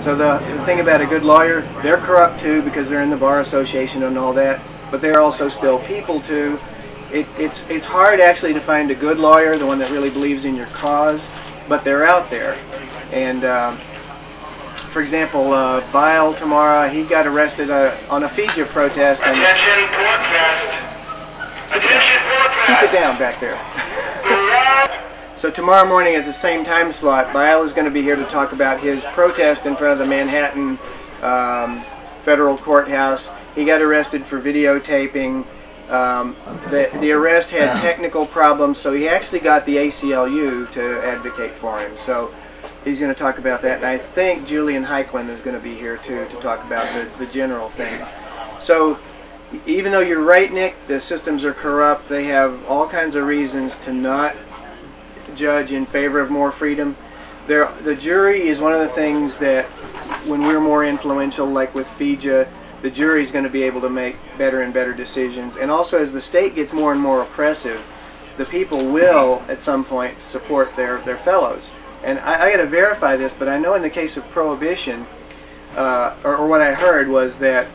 So the thing about a good lawyer, they're corrupt too because they're in the bar association and all that, but they're also still people too. It's hard actually to find a good lawyer, the one that really believes in your cause, but they're out there. And for example, Bile tomorrow, he got arrested on a Fiji protest. Attention, Porcfest! Attention, Porcfest! Keep it down back there. So tomorrow morning at the same time slot, Bile is going to be here to talk about his protest in front of the Manhattan federal courthouse. He got arrested for videotaping. The arrest had technical problems, so he actually got the ACLU to advocate for him. So he's going to talk about that, and I think Julian Heiklin is going to be here too to talk about the general thing. So even though you're right, Nick, the systems are corrupt, they have all kinds of reasons to not judge in favor of more freedom. The jury is one of the things that when we're more influential, like with Fiji, the jury is going to be able to make better and better decisions. And also as the state gets more and more oppressive, the people will at some point support their fellows. And I got to verify this, but I know in the case of Prohibition, or what I heard was that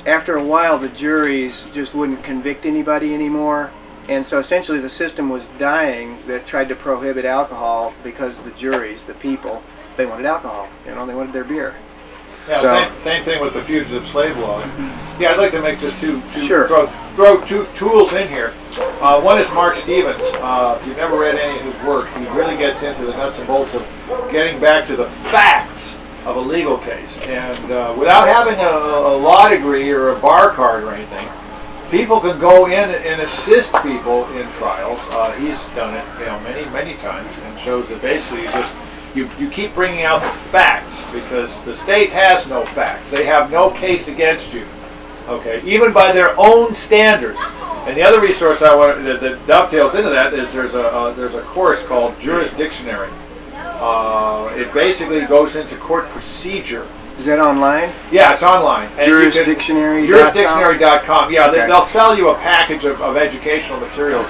after a while the juries just wouldn't convict anybody anymore. And so essentially the system was dying that tried to prohibit alcohol because the juries, the people, they wanted alcohol. You know, they wanted their beer. Yeah, so, same thing with the Fugitive Slave Law. Yeah, I'd like to make just sure. throw two tools in here. One is Mark Stevens. If you've never read any of his work, he really gets into the nuts and bolts of getting back to the facts of a legal case. And without having a law degree or a bar card or anything, people can go in and assist people in trials. He's done it, you know, many times, and shows that basically you keep bringing out the facts because the state has no facts. They have no case against you, okay, even by their own standards. And the other resource I want that dovetails into that is there's a course called Jurisdictionary. It basically goes into court procedure. Is that online? Yeah, it's online. Jurisdictionary.com? Jurisdictionary.com. Yeah, okay. They'll sell you a package of educational materials,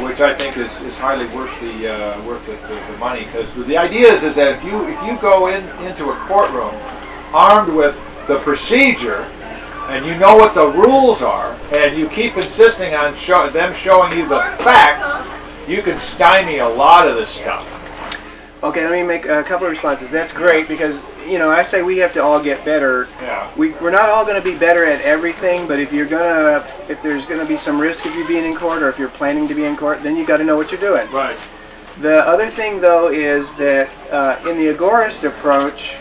which I think is highly worth the money. Because the idea is that if you go into a courtroom armed with the procedure, and you know what the rules are, and you keep insisting on them showing you the facts, you can stymie a lot of this stuff. Okay, let me make a couple of responses. That's great because, you know, I say we have to all get better. Yeah. We're not all going to be better at everything, but if there's going to be some risk of you being in court, or if you're planning to be in court, then you got to know what you're doing. Right. The other thing, though, is that in the agorist approach,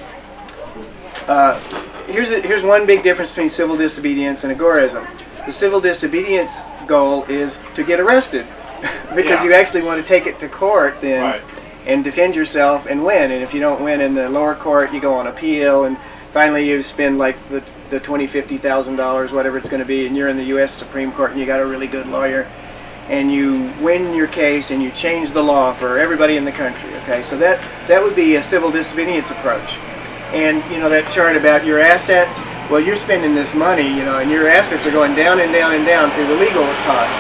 here's one big difference between civil disobedience and agorism. The civil disobedience goal is to get arrested because you actually want to take it to court then. Right. And defend yourself and win. And if you don't win in the lower court, you go on appeal, and finally you spend like the $20,000, $50,000, whatever it's going to be, and you're in the U.S. Supreme Court and you got a really good lawyer, and you win your case and you change the law for everybody in the country. Okay, so that would be a civil disobedience approach. And you know that chart about your assets. Well, you're spending this money, you know, and your assets are going down and down and down through the legal costs.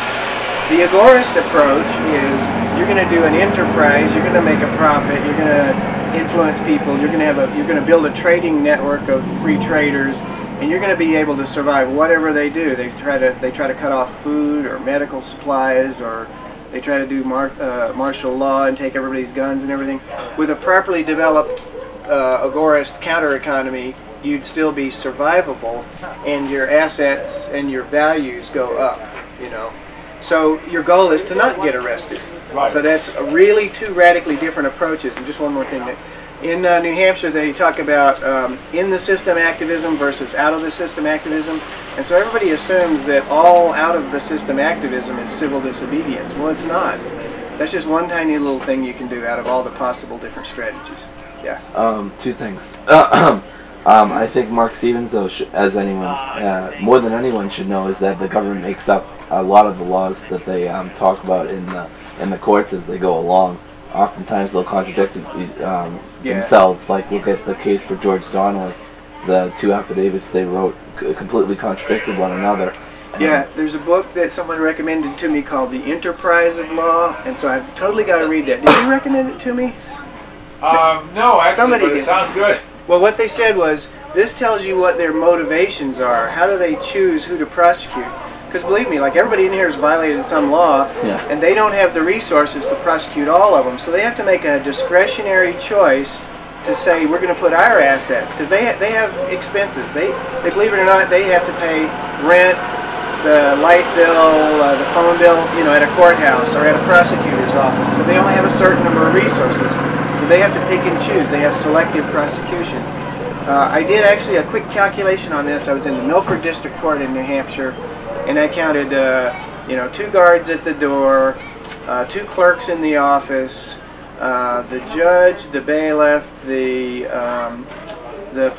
The agorist approach is you're going to do an enterprise, you're going to make a profit, you're going to influence people, you're going to build a trading network of free traders, and you're going to be able to survive whatever they do. They try to cut off food or medical supplies, or they try to do martial law and take everybody's guns and everything. With a properly developed agorist counter economy, you'd still be survivable, and your assets and your values go up, you know. So your goal is to not get arrested. Right. So that's really two radically different approaches. And just one more thing. In New Hampshire, they talk about in the system activism versus out of the system activism. And so everybody assumes that all out of the system activism is civil disobedience. Well, it's not. That's just one tiny little thing you can do out of all the possible different strategies. Yeah. Two things. I think Mark Stevens, though, as anyone, more than anyone should know, is that the government makes up a lot of the laws that they talk about in the courts as they go along. Oftentimes they'll contradict themselves. Like look at the case for George Donnelly. The two affidavits they wrote completely contradicted one another. Yeah, there's a book that someone recommended to me called The Enterprise of Law, and so I've totally got to read that. Did you recommend it to me? No, actually, Somebody but it did. sounds good. Well, what they said was, this tells you what their motivations are. How do they choose who to prosecute? Because believe me, like everybody in here has violated some law, and they don't have the resources to prosecute all of them. So they have to make a discretionary choice to say, we're going to put our assets, because they have expenses. They believe it or not, they have to pay rent, the light bill, the phone bill, you know, at a courthouse or at a prosecutor's office. So they only have a certain number of resources. So they have to pick and choose. They have selective prosecution. I did actually a quick calculation on this. I was in the Milford District Court in New Hampshire, and I counted, you know, 2 guards at the door, 2 clerks in the office, the judge, the bailiff, the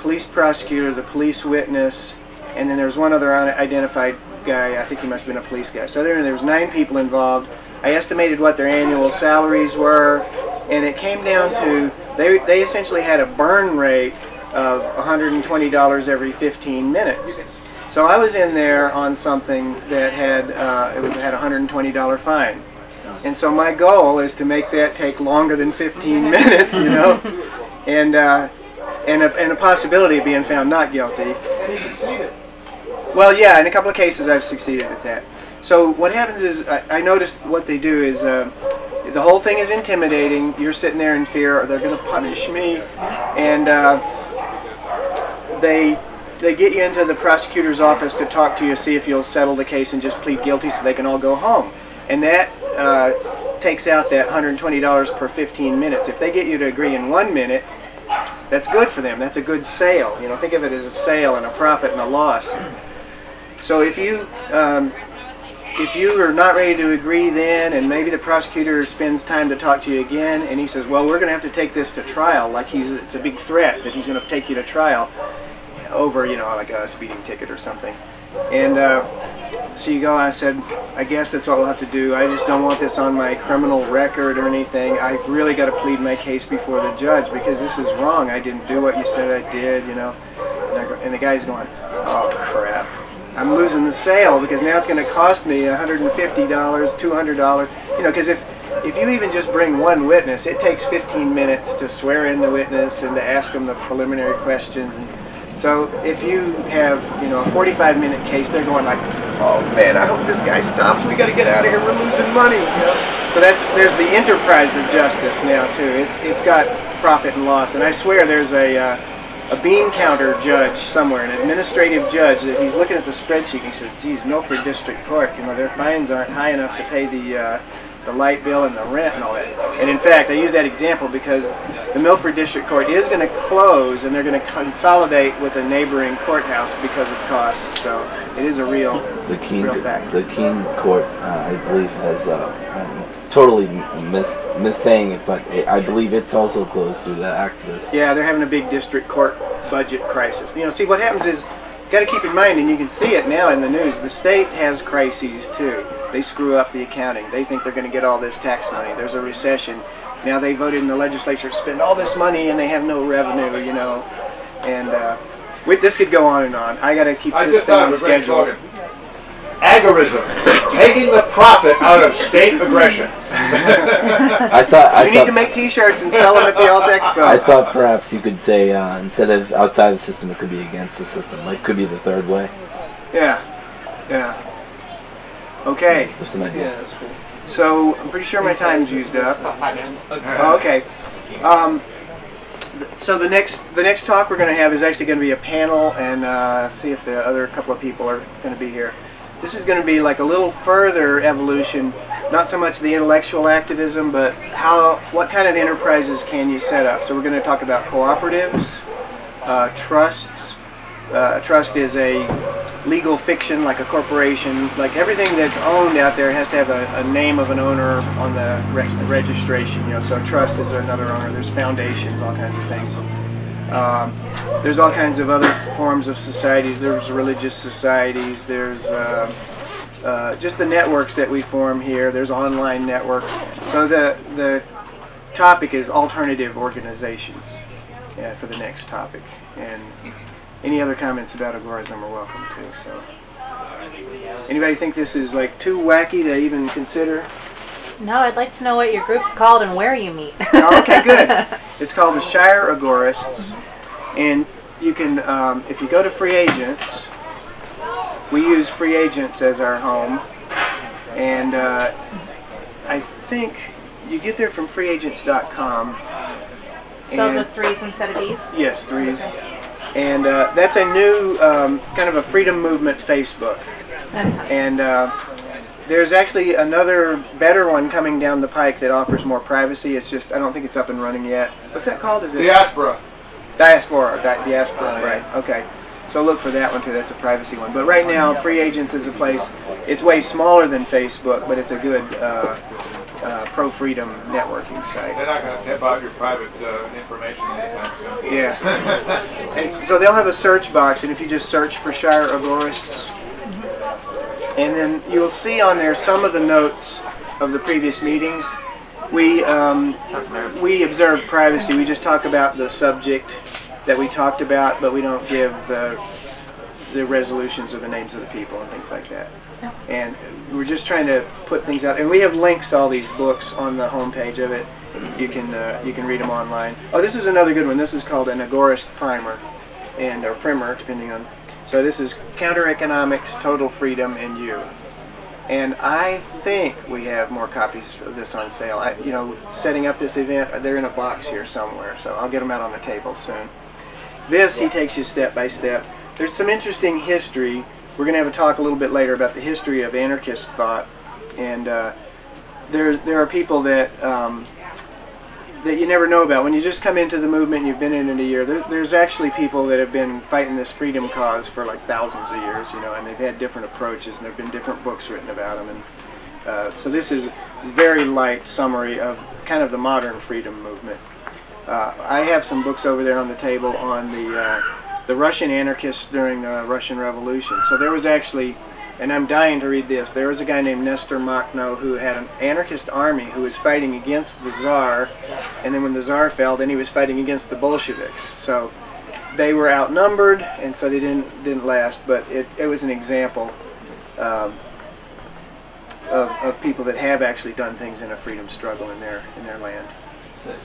police prosecutor, the police witness, and then there was one other unidentified guy. I think he must have been a police guy. So there was 9 people involved. I estimated what their annual salaries were, and it came down to they essentially had a burn rate of $120 every 15 minutes. So I was in there on something that had had a $120 fine, and so my goal is to make that take longer than 15 minutes, you know, and a possibility of being found not guilty. You succeeded. Well, yeah, in a couple of cases I've succeeded at that. So what happens is, I noticed what they do is, the whole thing is intimidating. You're sitting there in fear, or they're going to punish me, and they get you into the prosecutor's office to talk to you, see if you'll settle the case and just plead guilty so they can all go home. And that takes out that $120 per 15 minutes. If they get you to agree in 1 minute, that's good for them. That's a good sale. You know, think of it as a sale and a profit and a loss. So if you are not ready to agree then, and maybe the prosecutor spends time to talk to you again, and he says, well, we're going to have to take this to trial, like it's a big threat that he's going to take you to trial over, you know, like a speeding ticket or something. And so you go, I said, I guess that's what we'll have to do. I just don't want this on my criminal record or anything. I've really got to plead my case before the judge because this is wrong. I didn't do what you said I did, you know. And the guy's going, oh, crap. I'm losing the sale because now it's going to cost me $150, $200, you know, because if you even just bring one witness, it takes 15 minutes to swear in the witness and to ask them the preliminary questions. And so if you have, you know, a 45-minute case, they're going like, oh man, I hope this guy stops. We got to get out of here. We're losing money. You know? So there's the enterprise of justice now too. It's got profit and loss, and I swear there's a bean counter judge somewhere, an administrative judge, that he's looking at the spreadsheet and he says, geez, Milford District Court, you know, their fines aren't high enough to pay the light bill and the rent and all that. And in fact, I use that example because the Milford District Court is going to close and they're going to consolidate with a neighboring courthouse because of costs. So it is a real fact. The Keene Court, I believe, has totally missaying it, but I believe it's also closed due to activists. Yeah, they're having a big district court budget crisis. You know, see what happens is, you got to keep in mind, and you can see it now in the news, the state has crises too. They screw up the accounting. They think they're going to get all this tax money. There's a recession. Now they voted in the legislature to spend all this money and they have no revenue, you know. And this could go on and on. I got to keep this thing on schedule. Agorism, taking the profit out of state aggression. You need to make T-shirts and sell them at the AltExpo. I thought perhaps you could say instead of outside the system, it could be against the system. Like, could be the third way. Yeah. Okay. Just an idea. Yeah, that's cool. So I'm pretty sure my time's used up. About 5 minutes. Oh, okay. So the next talk we're going to have is actually going to be a panel, and see if the other couple of people are going to be here. This is going to be like a little further evolution, not so much the intellectual activism, but what kind of enterprises can you set up. So we're going to talk about cooperatives, trusts. A trust is a legal fiction, like a corporation. Like everything that's owned out there has to have a name of an owner on the registration. You know, so a trust is another owner. There's foundations, all kinds of things. There's all kinds of other forms of societies. There's religious societies. There's just the networks that we form here. There's online networks. So the topic is alternative organizations for the next topic. And any other comments about agorism are welcome too. So, anybody think this is like too wacky to even consider? No, I'd like to know what your group's called and where you meet. Okay, good. It's called the Shire Agorists, And you can, if you go to Free Agents, we use Free Agents as our home, and I think you get there from freeagents.com. Spelled with 3's instead of E's? Yes, 3's. And that's a new kind of a freedom movement Facebook. And there's actually another better one coming down the pike that offers more privacy. It's just, I don't think it's up and running yet. What's that called? Is it Diaspora. Diaspora, right, okay. So look for that one too, that's a privacy one. But right now, Free Agents is a place, it's way smaller than Facebook, but it's a good pro-freedom networking site. They're not going to tip out your private information anytime soon. Yeah. And so they'll have a search box, and if you just search for Shire Agorists, and then you'll see on there some of the notes of the previous meetings. We observe privacy. We just talk about the subject that we talked about, but we don't give the resolutions or the names of the people and things like that. And we're just trying to put things out. And we have links to all these books on the homepage of it. You can read them online. Oh, this is another good one. This is called an agorist primer, or primer, depending on. So this is Counter Economics, Total Freedom, and You. And I think we have more copies of this on sale. Setting up this event, they're in a box here somewhere, so I'll get them out on the table soon. This, he takes you step by step. There's some interesting history. We're going to have a talk a little bit later about the history of anarchist thought. And there are people that you never know about. When you just come into the movement and you've been in it a year, there's actually people that have been fighting this freedom cause for like thousands of years, and they've had different approaches, and there have been different books written about them. And so this is a very light summary of kind of the modern freedom movement. I have some books over there on the table on the Russian anarchists during the Russian Revolution. So there was actually, and I'm dying to read this, there was a guy named Nestor Makhno who had an anarchist army who was fighting against the Tsar, and then when the Tsar fell, then he was fighting against the Bolsheviks. So they were outnumbered, and so they didn't last, but it was an example of people that have actually done things in a freedom struggle in their land. That's it.